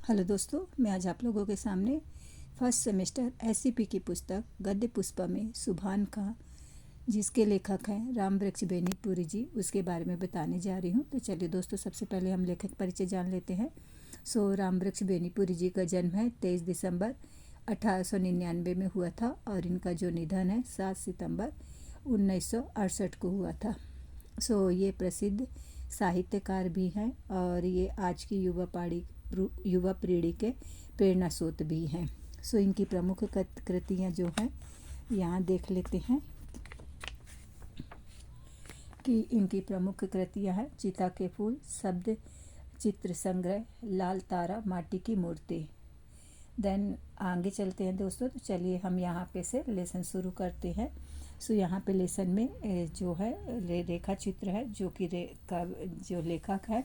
Hello दोस्तों, मैं आज आप लोगों के सामने फर्स्ट सेमेस्टर एससीपी की पुस्तक गद्य पुष्पा में सुभान खां, जिसके लेखक हैं रामवृक्ष बेनीपुरी जी, उसके बारे में बताने जा रही हूँ। तो चलिए दोस्तों, सबसे पहले हम लेखक परिचय जान लेते हैं। रामवृक्ष बेनीपुरी जी का जन्म है 23 दिसंबर 1899 में हुआ था और इनका जो निधन है 7 सितंबर 1968 को हुआ था। ये प्रसिद्ध साहित्यकार भी हैं और ये आज की युवा पीढ़ी के प्रेरणा स्रोत भी हैं। इनकी प्रमुख कृतियाँ जो हैं यहाँ देख लेते हैं कि इनकी प्रमुख कृतियाँ हैं चिता के फूल, शब्द चित्र संग्रह, लाल तारा, माटी की मूर्ति। देन आगे चलते हैं दोस्तों। तो चलिए हम यहाँ पे से लेसन शुरू करते हैं। यहाँ पे लेसन में जो है रेखा चित्र है, जो कि जो लेखक है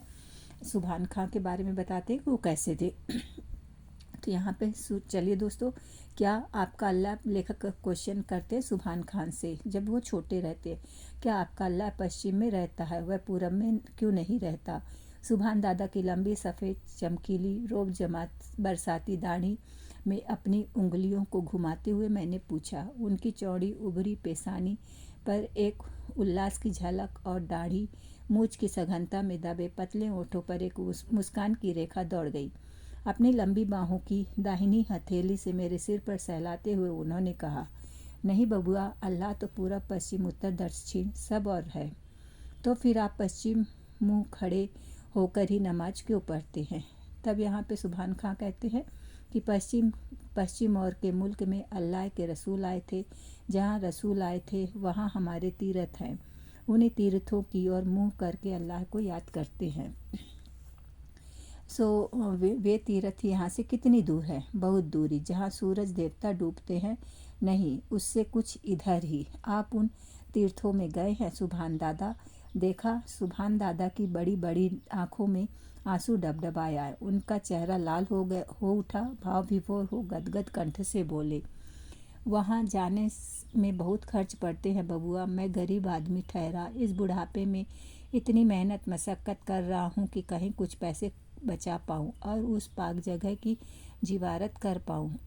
सुभान खां के बारे में बताते हैं कि वो कैसे थे। तो यहाँ पे चलिए दोस्तों, क्या आपका अल्लाह, लेखक क्वेश्चन करते हैं सुभान खान से, जब वो छोटे रहते, क्या आपका अल्लाह पश्चिम में रहता है, वह पूरब में क्यों नहीं रहता? सुभान दादा की लंबी सफ़ेद चमकीली रोब जमात बरसाती दाढ़ी में अपनी उंगलियों को घुमाते हुए मैंने पूछा। उनकी चौड़ी उभरी पेशानी पर एक उल्लास की झलक और दाढ़ी मूछ की सघनता में दबे पतले ओठों पर एक मुस्कान की रेखा दौड़ गई। अपनी लंबी बाहों की दाहिनी हथेली से मेरे सिर पर सहलाते हुए उन्होंने कहा, नहीं बबुआ, अल्लाह तो पूरब पश्चिम उत्तर दक्षिण सब और है। तो फिर आप पश्चिम मुंह खड़े होकर ही नमाज क्यों पढ़ते हैं? तब यहाँ पे सुभान खां कहते हैं कि पश्चिम और के मुल्क में अल्लाह के रसूल आए थे। जहाँ रसूल आए थे वहाँ हमारे तीर्थ हैं। उन्हीं तीर्थों की ओर मुँह करके अल्लाह को याद करते हैं। वे तीर्थ यहाँ से कितनी दूर है? बहुत दूरी, जहाँ सूरज देवता डूबते हैं। नहीं, उससे कुछ इधर ही। आप उन तीर्थों में गए हैं सुभान दादा? देखा, सुभान दादा की बड़ी बड़ी आंखों में आंसू डबडबाया। उनका चेहरा लाल हो उठा। भाव विभोर हो गदगद कंठ से बोले, वहाँ जाने में बहुत खर्च पड़ते हैं बबुआ। मैं गरीब आदमी ठहरा, इस बुढ़ापे में इतनी मेहनत मशक्क़त कर रहा हूँ कि कहीं कुछ पैसे बचा पाऊँ और उस पाक जगह की जियारत कर पाऊँ।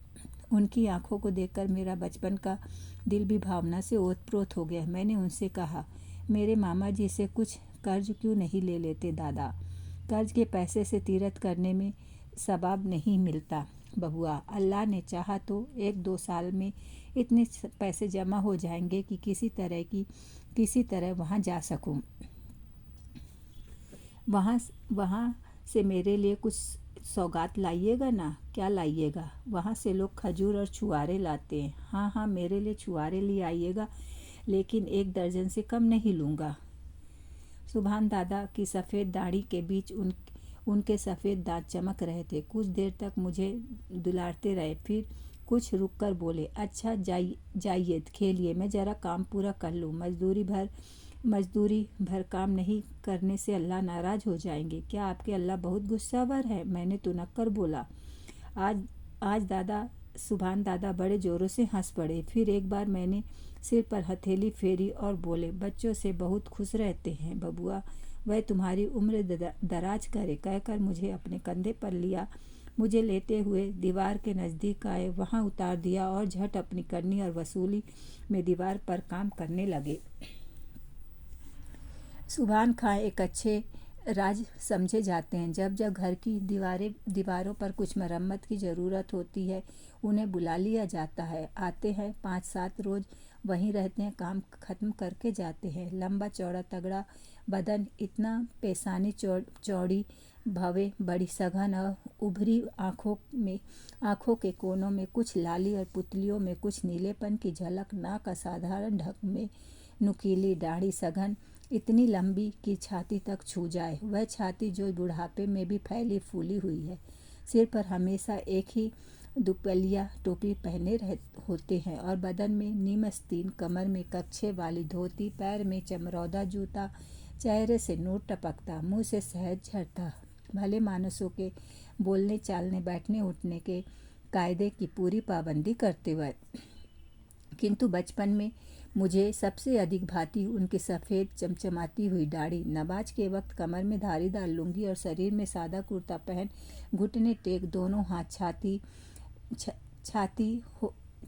उनकी आंखों को देखकर मेरा बचपन का दिल भी भावना से ओतप्रोत हो गया। मैंने उनसे कहा, मेरे मामा जी से कुछ कर्ज क्यों नहीं ले लेते दादा? कर्ज के पैसे से तीर्थ करने में सवाब नहीं मिलता बबुआ। अल्लाह ने चाहा तो 1-2 साल में इतने पैसे जमा हो जाएंगे कि किसी तरह वहाँ जा सकूँ। वहाँ से मेरे लिए कुछ सौगात लाइएगा ना? क्या लाइएगा? वहाँ से लोग खजूर और छुआरे लाते हैं। हाँ, मेरे लिए छुआरे ले आइएगा, लेकिन 1 दर्जन से कम नहीं लूँगा। सुभान दादा की सफ़ेद दाढ़ी के बीच उनके सफ़ेद दांत चमक रहे थे। कुछ देर तक मुझे दुलारते रहे, फिर कुछ रुक कर बोले, अच्छा जाइए खेलिए, मैं ज़रा काम पूरा कर लूँ। मजदूरी भर काम नहीं करने से अल्लाह नाराज़ हो जाएंगे। क्या आपके अल्लाह बहुत गुस्सावर है? मैंने तुनक कर बोला। आज दादा सुभान दादा बड़े ज़ोरों से हंस पड़े। फिर एक बार मैंने सिर पर हथेली फेरी और बोले, बच्चों से बहुत खुश रहते हैं बबुआ, वह तुम्हारी उम्र दराज करे। कहकर मुझे अपने कंधे पर लिया। मुझे लेते हुए दीवार के नज़दीक आए, वहाँ उतार दिया और झट अपनी करनी और वसूली में दीवार पर काम करने लगे। सुभान खां एक अच्छे राज समझे जाते हैं। जब घर की दीवारों पर कुछ मरम्मत की ज़रूरत होती है, उन्हें बुला लिया जाता है। आते हैं, 5-7 रोज़ वहीं रहते हैं, काम ख़त्म करके जाते हैं। लंबा चौड़ा तगड़ा बदन, इतना पेशानी चौड़ी, भवें बड़ी सघन और उभरी आँखों के कोनों में कुछ लाली और पुतलियों में कुछ नीलेपन की झलक, नाक असाधारण ढंग में नुकीली, दाढ़ी सघन, इतनी लंबी कि छाती तक छू जाए। वह छाती जो बुढ़ापे में भी फैली फूली हुई है। सिर पर हमेशा एक ही दुपलिया टोपी पहने होते हैं और बदन में नीमस्तीन, कमर में कच्छे वाली धोती, पैर में चमरौदा जूता, चेहरे से नूर टपकता, मुंह से शहद झरता। भले मानसों के बोलने चालने बैठने उठने के कायदे की पूरी पाबंदी करते हुए, किंतु बचपन में मुझे सबसे अधिक भाती उनकी सफ़ेद चमचमाती हुई दाढ़ी। नमाज के वक्त कमर में धारीदार लुंगी और शरीर में सादा कुर्ता पहन घुटने टेक दोनों हाथ छाती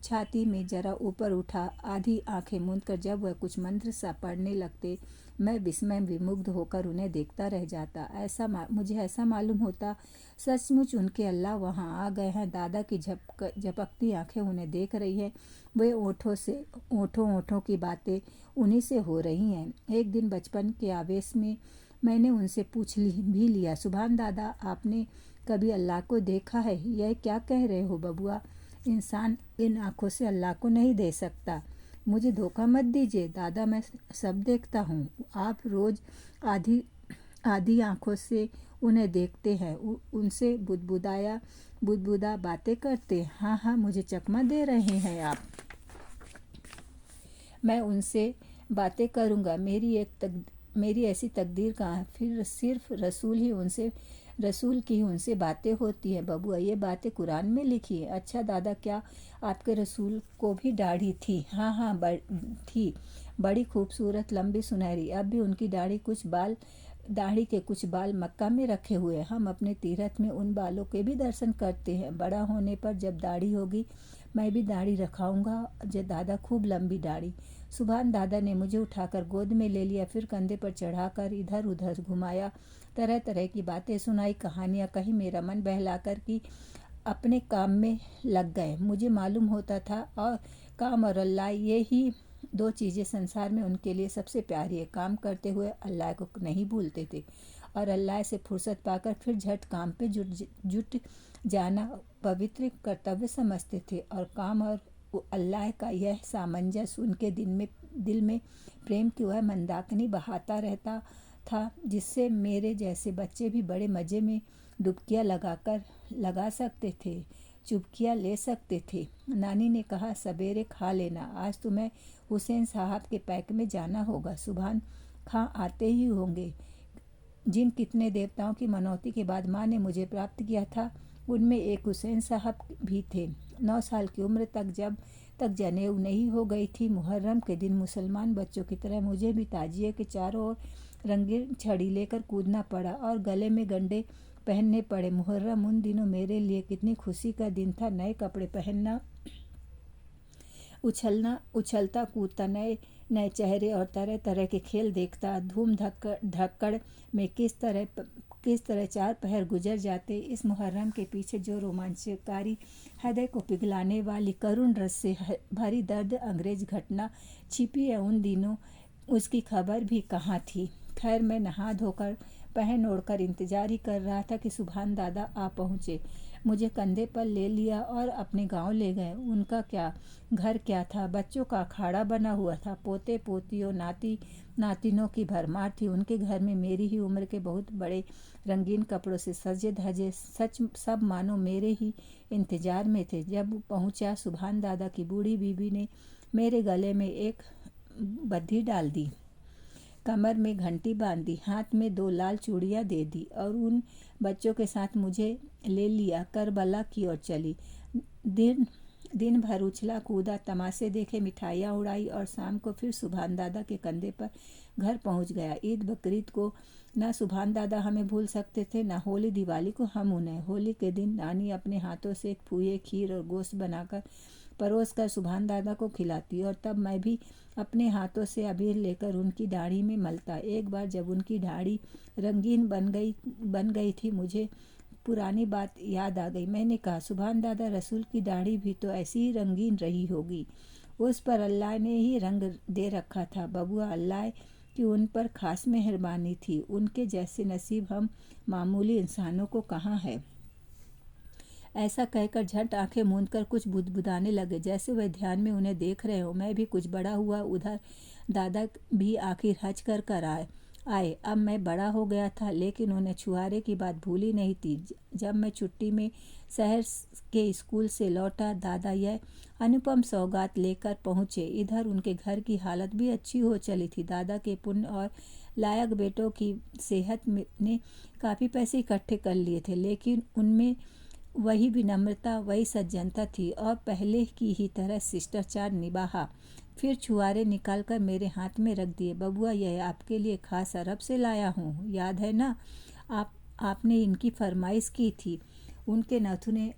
छाती में जरा ऊपर उठा आधी आंखें मूंदकर जब वह कुछ मंत्र सा पढ़ने लगते, मैं विस्मय विमुग्ध होकर उन्हें देखता रह जाता। मुझे ऐसा मालूम होता सचमुच उनके अल्लाह वहाँ आ गए हैं। दादा की झपकती आंखें उन्हें देख रही हैं। वे ओठों की बातें उन्हीं से हो रही हैं। एक दिन बचपन के आवेश में मैंने उनसे पूछ भी लिया, सुभान दादा, आपने कभी अल्लाह को देखा है? यह क्या कह रहे हो बबुआ? इंसान इन आँखों से अल्लाह को नहीं दे सकता। मुझे धोखा मत दीजिए दादा, मैं सब देखता हूँ। आप रोज़ आधी आँखों से उन्हें देखते हैं, उनसे बुदबुदा बातें करते। हाँ हाँ, मुझे चकमा दे रहे हैं आप। मैं उनसे बातें करूँगा, मेरी ऐसी तकदीर कहाँ? फिर सिर्फ रसूल की उनसे बातें होती हैं बबुआ। ये बातें कुरान में लिखी है। अच्छा दादा, क्या आपके रसूल को भी दाढ़ी थी? हाँ हाँ, थी, बड़ी खूबसूरत लंबी सुनहरी। अब भी उनकी दाढ़ी के कुछ बाल मक्का में रखे हुए। हम अपने तीरथ में उन बालों के भी दर्शन करते हैं। बड़ा होने पर जब दाढ़ी होगी मैं भी दाढ़ी रखाऊंगा। दादा, खूब लंबी दाढ़ी। सुभान दादा ने मुझे उठाकर गोद में ले लिया, फिर कंधे पर चढ़ाकर इधर उधर घुमाया, तरह तरह की बातें सुनाई, कहानियाँ कही, मेरा मन बहलाकर कि अपने काम में लग गए। मुझे मालूम होता था और काम और अल्लाह, ये ही दो चीज़ें संसार में उनके लिए सबसे प्यारी है। काम करते हुए अल्लाह को नहीं भूलते थे और अल्लाह से फुर्सत पाकर फिर झट काम पे जुट जाना पवित्र कर्तव्य समझते थे। और काम और अल्लाह का यह सामंजस्य उनके दिल में प्रेम की वह मंदाकिनी बहाता रहता था, जिससे मेरे जैसे बच्चे भी बड़े मज़े में डुबकियाँ लगा सकते थे, चुबकियाँ ले सकते थे। नानी ने कहा, सवेरे खा लेना, आज तुम्हें हुसैन साहब के पैक में जाना होगा। सुभान खां आते ही होंगे। जिन कितने देवताओं की मनौती के बाद माँ ने मुझे प्राप्त किया था, उनमें एक हुसैन साहब भी थे। 9 साल की उम्र तक जब तक जनेऊ नहीं हो गई थी, मुहर्रम के दिन मुसलमान बच्चों की तरह मुझे भी ताजिए के चारों ओर रंगीन छड़ी लेकर कूदना पड़ा और गले में गंडे पहनने पड़े। मुहर्रम उन दिनों मेरे लिए कितनी खुशी का दिन था। नए कपड़े पहनना, उछलता कूदता, नए चेहरे और तरह तरह के खेल देखता, धूम धक्कड़ में किस तरह 4 पहर गुजर जाते। इस मुहर्रम के पीछे जो रोमांचकारी, हृदय को पिघलाने वाली, करुण रस से भरी दर्द अंग्रेज घटना छिपी है, उन दिनों उसकी खबर भी कहाँ थी। खैर, मैं नहा धोकर पहन ओढ़कर इंतजार ही कर रहा था कि सुभान दादा आ पहुँचे। मुझे कंधे पर ले लिया और अपने गांव ले गए। उनका घर क्या था, बच्चों का अखाड़ा बना हुआ था। पोते पोतियों नातिनों की भरमार थी। उनके घर में मेरी ही उम्र के बहुत बड़े रंगीन कपड़ों से सजे धजे सब मानो मेरे ही इंतजार में थे। जब पहुंचा, सुभान दादा की बूढ़ी बीबी ने मेरे गले में एक बद्धी डाल दी, कमर में घंटी बांध दी, हाथ में 2 लाल चूड़ियाँ दे दी और उन बच्चों के साथ मुझे ले लिया करबला की ओर चली। दिन भर उछला कूदा, तमाशे देखे, मिठाइयाँ उड़ाई और शाम को फिर सुभान दादा के कंधे पर घर पहुंच गया। ईद बकरीद को ना सुभान दादा हमें भूल सकते थे, ना होली दिवाली को हम उन्हें। होली के दिन नानी अपने हाथों से पुए, खीर और गोश्त बनाकर परोस कर सुभान दादा को खिलाती और तब मैं भी अपने हाथों से अबीर लेकर उनकी दाढ़ी में मलता। एक बार जब उनकी दाढ़ी रंगीन बन गई थी, मुझे पुरानी बात याद आ गई। मैंने कहा, सुभान दादा, रसूल की दाढ़ी भी तो ऐसी ही रंगीन रही होगी। उस पर अल्लाह ने ही रंग दे रखा था बबुआ। अल्लाह की उन पर खास मेहरबानी थी। उनके जैसे नसीब हम मामूली इंसानों को कहाँ है। ऐसा कहकर झट आंखें मूंदकर कुछ बुदबुदाने लगे, जैसे वह ध्यान में उन्हें देख रहे हो। मैं भी कुछ बड़ा हुआ। उधर दादा भी आखिर हज कर आए। अब मैं बड़ा हो गया था, लेकिन उन्हें छुआरे की बात भूली नहीं थी। जब मैं छुट्टी में शहर के स्कूल से लौटा, दादा यह अनुपम सौगात लेकर पहुँचे। इधर उनके घर की हालत भी अच्छी हो चली थी। दादा के पुण्य और लायक बेटों की सेहत ने काफ़ी पैसे इकट्ठे कर लिए थे, लेकिन उनमें वही विनम्रता, वही सज्जनता थी और पहले की ही तरह शिष्टाचार निभाहा। फिर छुआरे निकालकर मेरे हाथ में रख दिए। बबुआ, यह आपके लिए खास अरब से लाया हूँ, याद है ना? आपने इनकी फरमाइश की थी। उनके नाखूने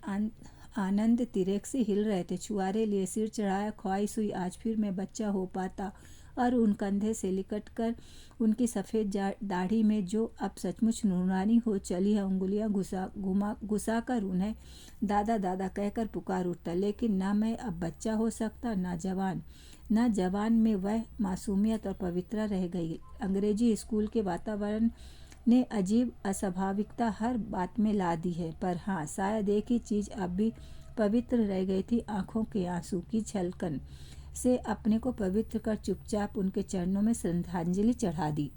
आनंद तिरेक से हिल रहे थे। छुआरे लिए सिर चढ़ाया। ख्वाहिश हुई आज फिर मैं बच्चा हो पाता और उन कंधे से लिकट कर उनकी सफ़ेद दाढ़ी में जो अब सचमुच नूरानी हो चली है उंगलियां घुसा कर उन्हें दादा दादा कहकर पुकार उठता। लेकिन ना मैं अब बच्चा हो सकता, ना जवान में वह मासूमियत और पवित्रता रह गई। अंग्रेजी स्कूल के वातावरण ने अजीब अस्वाभाविकता हर बात में ला दी है। पर हाँ, शायद एक ही चीज़ अब भी पवित्र रह गई थी, आँखों के आंसू की छलकन से अपने को पवित्र कर चुपचाप उनके चरणों में श्रद्धांजलि चढ़ा दी।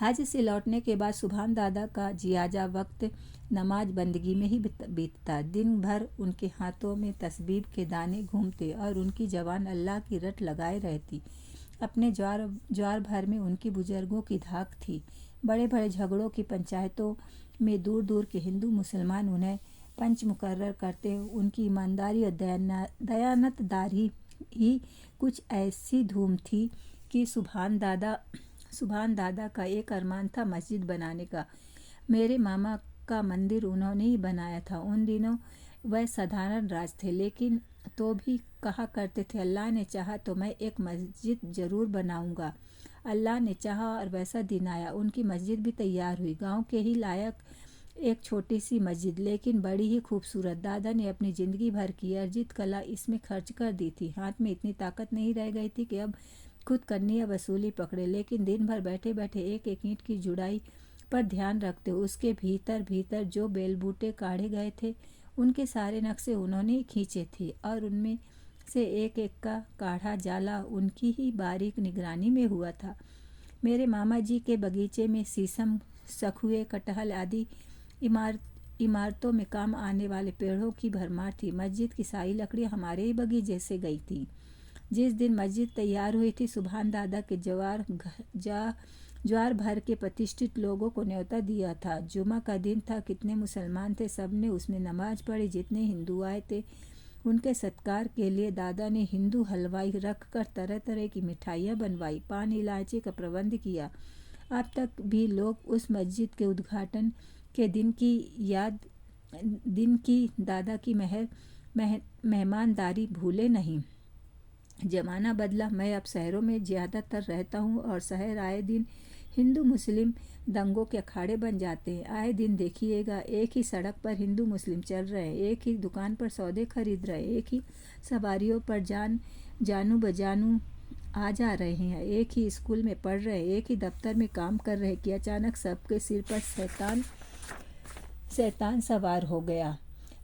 हज से लौटने के बाद सुभान दादा का जियाजा वक्त नमाज बंदगी में ही बीतता। दिन भर उनके हाथों में तस्बीह के दाने घूमते और उनकी जबान अल्लाह की रट लगाए रहती। अपने ज्वार भर में उनकी बुजुर्गों की धाक थी। बड़े बड़े झगड़ों की पंचायतों में दूर दूर के हिंदू मुसलमान उन्हें पंच मुकर्रर करते। उनकी ईमानदारी और दयानतदारी ही कुछ ऐसी धूम थी कि सुभान दादा का एक अरमान था मस्जिद बनाने का। मेरे मामा का मंदिर उन्होंने ही बनाया था। उन दिनों वह साधारण राज थे, लेकिन तो भी कहा करते थे, अल्लाह ने चाहा तो मैं एक मस्जिद ज़रूर बनाऊंगा। अल्लाह ने चाहा और वैसा दिन आया। उनकी मस्जिद भी तैयार हुई। गांव के ही लायक एक छोटी सी मस्जिद, लेकिन बड़ी ही खूबसूरत। दादा ने अपनी ज़िंदगी भर की अर्जित कला इसमें खर्च कर दी थी। हाथ में इतनी ताकत नहीं रह गई थी कि अब खुद करनी या वसूली पकड़े, लेकिन दिन भर बैठे बैठे एक एक ईंट की जुड़ाई पर ध्यान रखते। उसके भीतर जो बेलबूटे काढ़े गए थे उनके सारे नक्शे उन्होंने ही खींचे थे और उनमें से एक एक का काढ़ा जाला उनकी ही बारीक निगरानी में हुआ था। मेरे मामा जी के बगीचे में शीशम, सखुए, कटहल आदि इमारतों में काम आने वाले पेड़ों की भरमार थी। मस्जिद की सारी लकड़ी हमारे ही बगीचे से गई थी। जिस दिन मस्जिद तैयार हुई थी, सुभान दादा के ज्वार भर के प्रतिष्ठित लोगों को न्योता दिया था। जुमा का दिन था। कितने मुसलमान थे, सब ने उसमें नमाज पढ़ी। जितने हिंदू आए थे उनके सत्कार के लिए दादा ने हिंदू हलवाई रख कर तरह तरह की मिठाइयाँ बनवाई, पान इलायची का प्रबंध किया। अब तक भी लोग उस मस्जिद के उद्घाटन के दिन की दादा की मेहमानदारी भूले नहीं। जमाना बदला। मैं अब शहरों में ज़्यादातर रहता हूँ और शहर आए दिन हिंदू मुस्लिम दंगों के अखाड़े बन जाते हैं। आए दिन देखिएगा, एक ही सड़क पर हिंदू मुस्लिम चल रहे हैं, एक ही दुकान पर सौदे खरीद रहे हैं, एक ही सवारियों पर जानू बजानू आ जा रहे हैं, एक ही स्कूल में पढ़ रहे हैं, एक ही दफ्तर में काम कर रहे हैं कि अचानक सबके सिर पर शैतान सवार हो गया।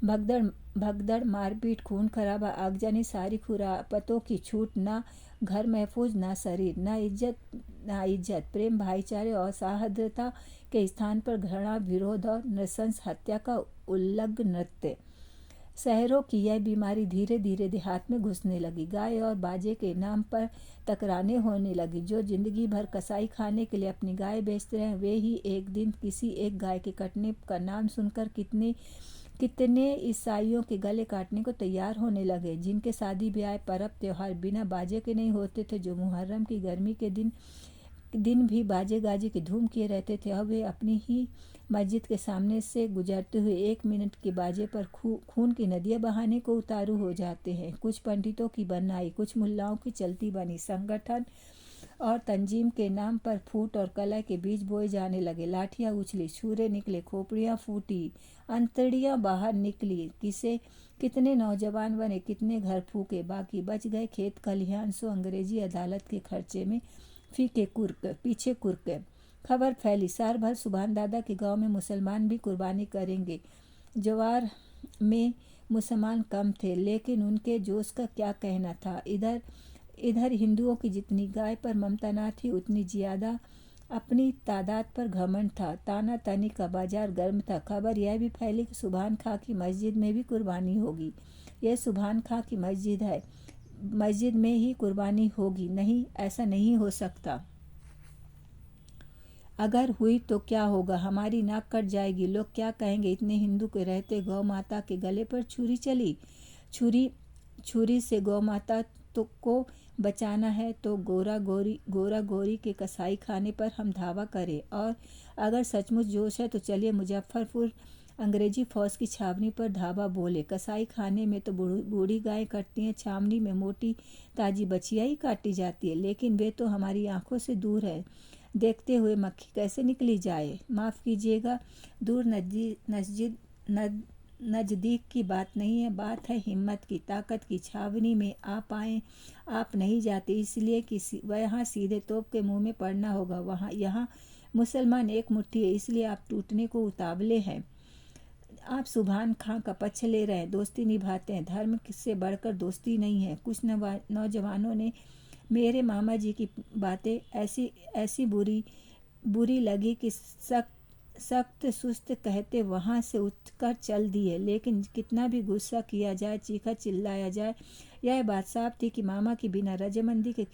भगदड़, मारपीट, खून खराबा, आगजनी, सारी खुरापतों की छूट, ना घर महफूज, ना शरीर, ना इज्जत, प्रेम, भाईचारे और सौहार्दता के स्थान पर घृणा, विरोध और नृशंस हत्या का उल्लंघन नृत्य। शहरों की यह बीमारी धीरे धीरे देहात में घुसने लगी। गाय और बाजे के नाम पर तकरारें होने लगी। जो जिंदगी भर कसाई खाने के लिए अपनी गाय बेचते रहे, वे ही एक दिन किसी एक गाय के कटने का नाम सुनकर कितने ईसाइयों के गले काटने को तैयार होने लगे। जिनके शादी ब्याह, पर्व त्योहार बिना बाजे के नहीं होते थे, जो मुहर्रम की गर्मी के दिन भी बाजे गाजे की धूम किए रहते थे, अब वे अपनी ही मस्जिद के सामने से गुजरते हुए 1 मिनट के बाजे पर खून की नदियां बहाने को उतारू हो जाते हैं। कुछ पंडितों की बनाई, कुछ मुल्लाओं की चलती बनी संगठन और तंजीम के नाम पर फूट और कलह के बीज बोए जाने लगे। लाठियां उछली, छुरे निकले, खोपड़ियां फूटी, अंतड़ियां बाहर निकली। कितने नौजवान बने, कितने घर फूके, बाकी बच गए खेत खलिहान। सो अंग्रेजी अदालत के खर्चे में पीछे कुर्क। खबर फैली साल भर, सुभान दादा के गांव में मुसलमान भी कुर्बानी करेंगे। ज्वार में मुसलमान कम थे, लेकिन उनके जोश का क्या कहना था। इधर हिंदुओं की जितनी गाय पर ममता न थी, उतनी ज्यादा अपनी तादाद पर घमंड था। ताना तानी का बाजार गर्म था। खबर यह भी फैली कि सुभान खां की मस्जिद में भी कुर्बानी होगी। यह सुभान खां की मस्जिद है, मस्जिद में ही कुर्बानी होगी। नहीं, ऐसा नहीं हो सकता। अगर हुई तो क्या होगा? हमारी नाक कट जाएगी। लोग क्या कहेंगे? इतने हिंदू के रहते गौ माता के गले पर छुरी चली। छुरी से गौ माता तो को बचाना है तो गोरा गोरी के कसाई खाने पर हम धावा करें, और अगर सचमुच जोश है तो चलिए मुजफ्फरपुर अंग्रेजी फौज की छावनी पर धावा बोले। कसाई खाने में तो बूढ़ी गाय कटती हैं, छावनी में मोटी ताजी बछिया ही काटी जाती है, लेकिन वे तो हमारी आंखों से दूर है। देखते हुए मक्खी कैसे निकली जाए। माफ़ कीजिएगा, दूर नज़दीक की बात नहीं है, बात है हिम्मत की, ताकत की। छावनी में आप आए, आप नहीं जाते इसलिए कि वहाँ सीधे तोप के मुंह में पड़ना होगा। वहाँ यहाँ मुसलमान एक मुट्ठी है, इसलिए आप टूटने को उतावले हैं। आप सुभान खां का पक्ष ले रहे हैं, दोस्ती निभाते हैं। धर्म से बढ़कर दोस्ती नहीं है। कुछ नौजवानों ने मेरे मामा जी की बातें ऐसी बुरी लगी कि सख्त सुस्त कहते वहाँ से उठकर चल दिए। लेकिन कितना भी गुस्सा किया जाए, चीखा चिल्लाया जाए, यह बात साफ थी कि मामा की बिना रजामंदी के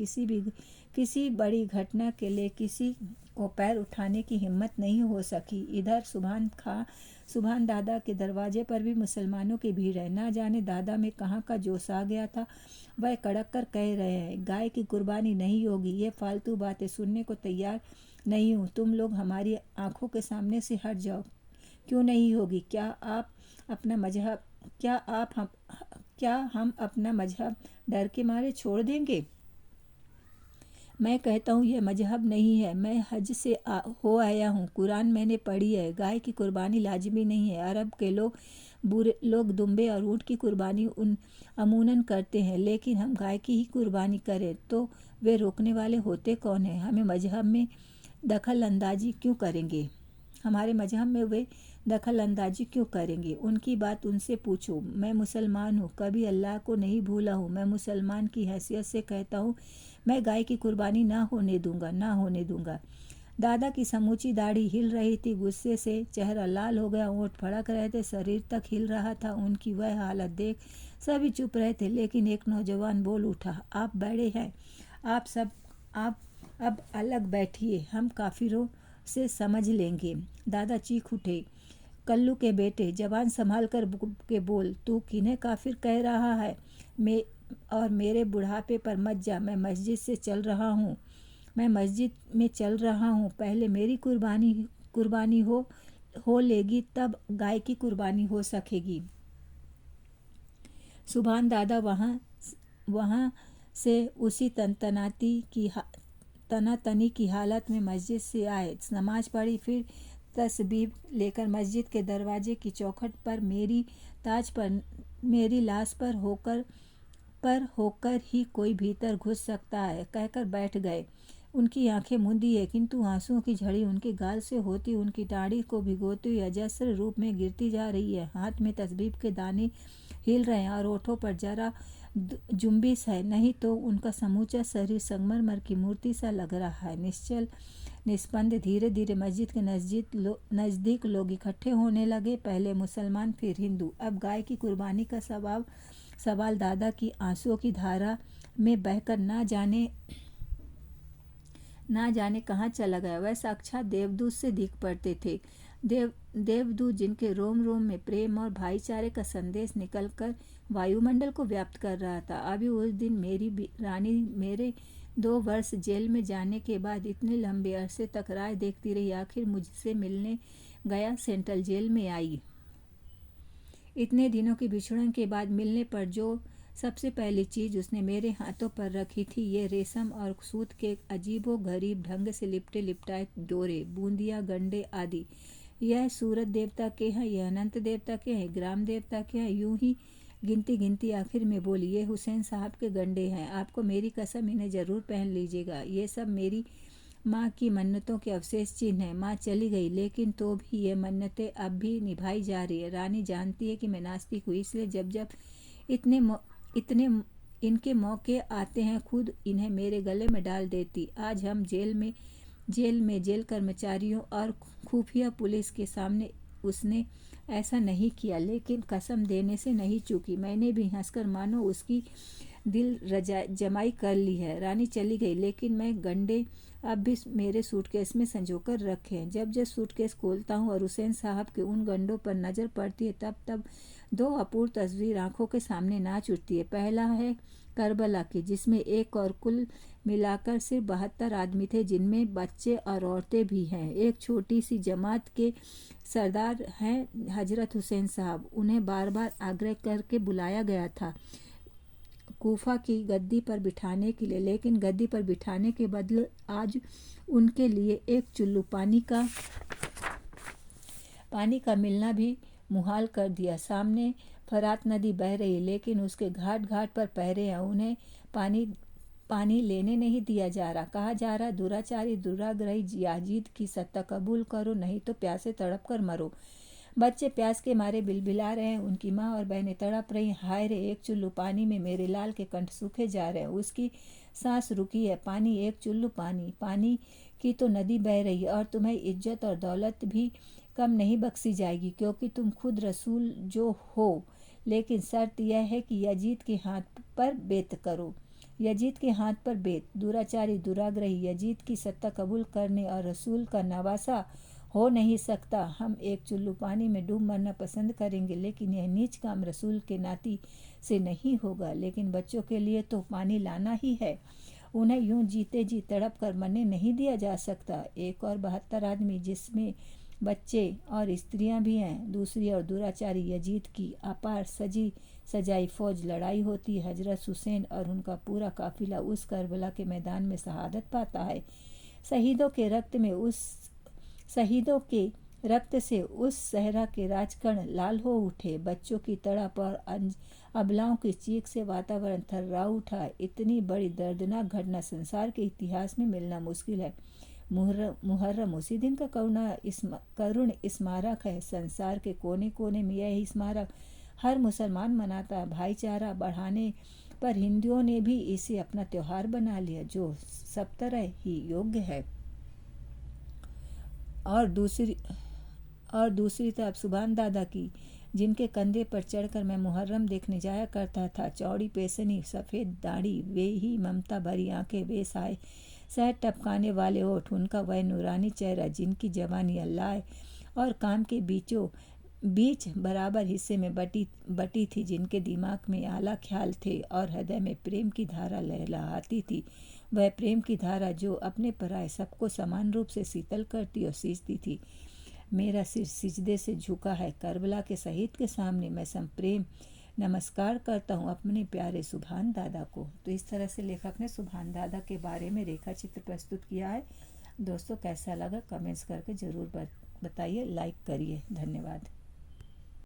किसी बड़ी घटना के लिए किसी को पैर उठाने की हिम्मत नहीं हो सकी। इधर सुभान दादा के दरवाजे पर भी मुसलमानों की भीड़ है। ना जाने दादा में कहाँ का जोश आ गया था। वह कड़क कर कह रहे हैं, गाय की कुर्बानी नहीं होगी। ये फालतू बातें सुनने को तैयार नहीं हूँ। तुम लोग हमारी आंखों के सामने से हट जाओ। क्यों नहीं होगी? क्या हम अपना मजहब डर के मारे छोड़ देंगे? मैं कहता हूँ यह मजहब नहीं है। मैं हज से हो आया हूँ, कुरान मैंने पढ़ी है। गाय की कुर्बानी लाजमी नहीं है। अरब के लोग दुम्बे और ऊँट की कुर्बानी अमूनन करते हैं, लेकिन हम गाय की ही कुर्बानी करें तो वे रोकने वाले होते कौन हैं? हमें मजहब में दखल अंदाजी क्यों करेंगे? हमारे मजहब में वे दखल अंदाजी क्यों करेंगे? उनकी बात उनसे पूछो। मैं मुसलमान हूँ, कभी अल्लाह को नहीं भूला हूँ। मैं मुसलमान की हैसियत से कहता हूँ, मैं गाय की कुर्बानी ना होने दूंगा। दादा की समूची दाढ़ी हिल रही थी, गुस्से से चेहरा लाल हो गया, होंठ फड़क रहे थे, शरीर तक हिल रहा था। उनकी वह हालत देख सभी चुप रहे थे, लेकिन एक नौजवान बोल उठा, आप बड़े हैं, आप अब अलग बैठिए, हम काफिरों से समझ लेंगे। दादा चीख उठे, कल्लू के बेटे, जवान संभाल कर के बोल, तू किन्हें काफिर कह रहा है? और मेरे बुढ़ापे पर मत जा। मैं मस्जिद में चल रहा हूँ। पहले मेरी कुर्बानी हो लेगी, तब गाय की कुर्बानी हो सकेगी। सुभान दादा वहाँ से उसी तनातनी की हालत में मस्जिद से आए, नमाज पढ़ी, फिर तस्बीह लेकर मस्जिद के दरवाजे की चौखट पर मेरी लाश पर होकर ही कोई भीतर घुस सकता है कहकर बैठ गए। उनकी आंखें मूंदी है, किंतु आंसुओं की झड़ी उनके गाल से होती उनकी दाढ़ी को भिगोती हुई अजस्र रूप में गिरती जा रही है। हाथ में तस्बीह के दाने हिल रहे हैं और होठों पर जरा जुम्बिश है, नहीं तो उनका समूचा शरीर संगमरमर की मूर्ति सा लग रहा है, निश्चल निस्पंद। धीरे धीरे मस्जिद के नज़दीक लोग इकट्ठे होने लगे, पहले मुसलमान फिर हिंदू। अब गाय की कुर्बानी का सवाल दादा की आंसुओं की धारा में बहकर ना जाने कहाँ चला गया। वह साक्षात देवदूत से दिख पड़ते थे। देवदूत जिनके रोम रोम में प्रेम और भाईचारे का संदेश निकलकर वायुमंडल को व्याप्त कर रहा था। अभी उस दिन मेरी रानी मेरे 2 वर्ष जेल में जाने के बाद इतने लंबे अरसे तक राह देखती रही, आखिर मुझसे मिलने गया सेंट्रल जेल में आई। इतने दिनों की बिछड़न के बाद मिलने पर जो सबसे पहली चीज़ उसने मेरे हाथों पर रखी थी, ये रेशम और सूत के अजीबो गरीब ढंग से लिपटाए डोरे, बूंदिया, गंडे आदि। यह सूरत देवता के हैं, यह अनंत देवता के हैं, ग्राम देवता के हैं। यूं ही गिनती आखिर में बोली, ये हुसैन साहब के गंडे हैं। आपको मेरी कसम, इन्हें ज़रूर पहन लीजिएगा। ये सब मेरी माँ की मन्नतों के अवशेष चिन्ह हैं। माँ चली गई, लेकिन तो भी ये मन्नतें अब भी निभाई जा रही है। रानी जानती है कि मैं नास्तिक हुई, इसलिए जब इतने इनके मौके आते हैं खुद इन्हें मेरे गले में डाल देती। आज हम जेल कर्मचारियों और खुफिया पुलिस के सामने उसने ऐसा नहीं किया, लेकिन कसम देने से नहीं चूकी। मैंने भी हंसकर मानो उसकी दिल रजा जमाई कर ली है। रानी चली गई, लेकिन मैं गंडे अब भी मेरे सूटकेस में संजोकर रखे हैं। जब जब सूटकेस खोलता हूँ और हुसैन साहब के उन गंडों पर नज़र पड़ती है, तब तब दो अपूर्व तस्वीर आंखों के सामने नाच उठती है। पहला है करबला की, जिसमें एक और कुल मिलाकर सिर्फ 72 आदमी थे, जिनमें बच्चे और औरतें भी हैं। एक छोटी सी जमात के सरदार हैं हजरत हुसैन साहब। उन्हें बार बार आग्रह करके बुलाया गया था कूफा की गद्दी पर बिठाने के लिए, लेकिन गद्दी पर बिठाने के बदले आज उनके लिए एक चुल्लू पानी का मिलना भी मुहाल कर दिया। सामने फरात नदी बह रही, लेकिन उसके घाट घाट पर पहरे हैं। उन्हें पानी लेने नहीं दिया जा रहा। कहा जा रहा, दुराचारी दुराग्रही याजीद की सत्ता कबूल करो, नहीं तो प्यासे तड़प कर मरो। बच्चे प्यास के मारे बिलबिला रहे हैं। उनकी माँ और बहनें तड़प रही। हाय रे, एक चुल्लू पानी में मेरे लाल के कंठ सूखे जा रहे हैं। उसकी सांस रुकी है। पानी, एक चुल्लू पानी। पानी की तो नदी बह रही है, और तुम्हें इज्जत और दौलत भी कम नहीं बख्शी जाएगी, क्योंकि तुम खुद रसूल जो हो। लेकिन शर्त यह है कि यजीद के हाथ पर बेत करो। यजीद के हाथ पर बेत। दुराचारी दुराग्रही यजीद की सत्ता कबूल करने और रसूल का नवासा हो नहीं सकता। हम एक चुल्लू पानी में डूब मरना पसंद करेंगे, लेकिन यह नीच काम रसूल के नाती से नहीं होगा। लेकिन बच्चों के लिए तो पानी लाना ही है। उन्हें यूं जीते जी तड़प कर मरने नहीं दिया जा सकता। एक और 72 आदमी, जिसमें बच्चे और स्त्रियां भी हैं। दूसरी ओर दुराचारी यजीद की अपार सजी सजाई फौज लड़ाई होती है। हजरत हुसैन और उनका पूरा काफिला उस करबला के मैदान में शहादत पाता है। शहीदों के रक्त से उस सहरा के राजकण लाल हो उठे। बच्चों की तड़प और अबलाओं की चीख से वातावरण थर्रा उठा। इतनी बड़ी दर्दनाक घटना संसार के इतिहास में मिलना मुश्किल है। मुहर्रम उसी दिन का करुण स्मारक है। संसार के कोने कोने में यह स्मारक हर मुसलमान मनाता है। भाईचारा बढ़ाने पर हिंदुओं ने भी इसे अपना त्योहार बना लिया, जो सब तरह ही योग्य है। और दूसरी तरफ सुभान दादा की, जिनके कंधे पर चढ़कर मैं मुहर्रम देखने जाया करता था। चौड़ी पेशनी, सफ़ेद दाढ़ी, वे ही ममता भरी आंखें, वे शहद टपकाने वाले होठ, उनका वह नूरानी चेहरा, जिनकी जवानी अल्लाह और काम के बीच बराबर हिस्से में बटी थी, जिनके दिमाग में आला ख्याल थे और हृदय में प्रेम की धारा लहलहाती थी। वह प्रेम की धारा जो अपने पराये सबको समान रूप से शीतल करती और सींचती थी। मेरा सिर सिजदे से झुका है। करबला के शहीद के सामने मैं संप्रेम नमस्कार करता हूँ अपने प्यारे सुभान दादा को। तो इस तरह से लेखक ने सुभान दादा के बारे में रेखा चित्र प्रस्तुत किया है। दोस्तों, कैसा लगा कमेंट्स करके ज़रूर बताइए, लाइक करिए। धन्यवाद।